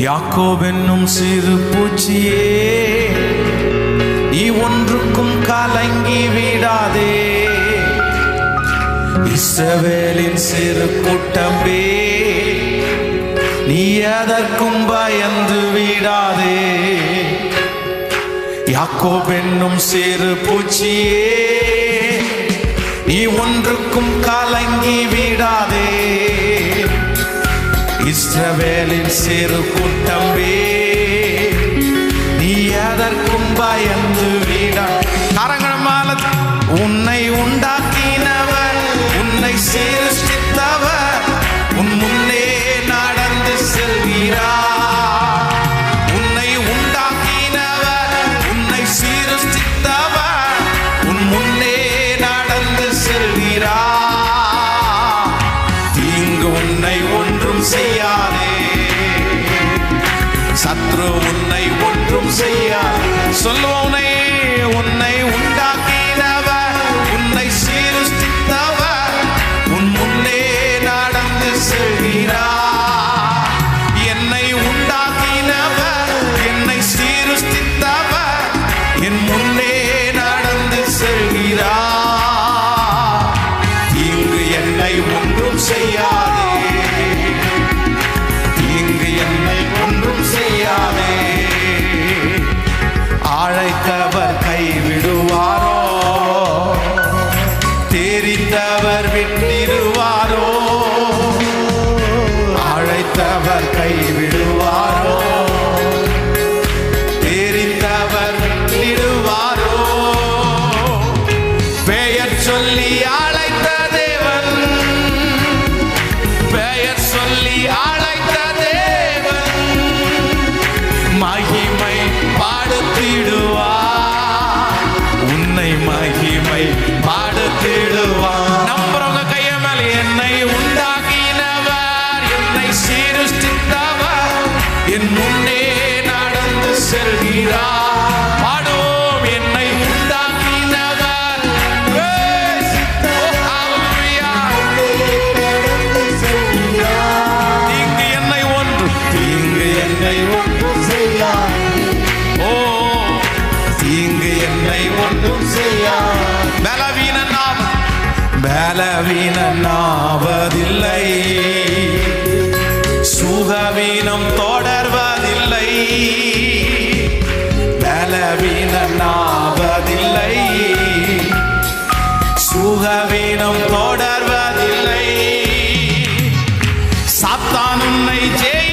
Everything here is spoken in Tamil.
யாக்கோபென்னும் சிறு பூச்சியே, நீ ஒன்றுக்கும் கலங்கி விடாதே. இஸ்ரவேலின் சிறு கூட்டமே, நீ எதற்கும் பயந்து விடாதே. யாக்கோபென்னும் சிறு பூச்சியே, நீ ஒன்றுக்கும் கலங்கி விடாதே. இஸ்ரவேலின் சிறு கூட்டமே, நீ எதற்கும் பயந்து விடா. கரங்களால உன்னை உண்டாக்கினவர், உன்னை சிருஷ்டித்தவர் உன் முன்னே நடந்து செல்கிறார். உன்னை உண்டாக்கினவர், உன்னை சிருஷ்டித்தவர் உன் முன்னே நடந்து செல்கிறார். தீங்கு உன்னை ஒன்றும் செய்யாதே, சத்ரு உன்னை ஒன்றும் செய்யாதே. சொல்லுவோனே, உன்னை உண்டாக்கினவர், உன்னை சிருஷ்டித்தவர் உன் முன்னே நடந்து செல்கிறார். என்னை உண்டாக்கினவர், என்னை சிருஷ்டித்தவர் என் முன்னே நடந்து செல்கிறார். இங்கு என்னை ஒன்றும் செய்யாதே, இங்கு என்னை ஒன்றும் செய்யாதே. அழைத்தவர் கைவிடுவாரோ, தெரிந்தவர் விட்டிடுவாரோ. அழைத்தவர் கைவிடுவாரோ, தெரிந்தவர் விட்டிடுவாரோ. பெயர் சொல்லி அழைத்த தேவன், பெயர் சொல்லி அழைத்த தேவன் மகிமை பாடுத்திடுவார், உன்னை மகிமை பாடுத்திடுவார். நம்புறவங்க கைய மேல. என்னை உண்டாக்கினவர், என்னை சிருஷ்டித்தவர் என் முன்னே நடந்து செல்கிறார். பாடுவோம், என்னை உண்டாக்கினவர். தீங்கு என்னை ஒன்று, தீங்கு என்னை ஒன்று செய்யார். ஓ, தீங்கு என்னை ஒன்றும் செய்யார். பலவீனனாவதில்லை, சுகவீனம் தொடர்வதில்லை. பலவீனனாவதில்லை, சுகவீனம் தொடர்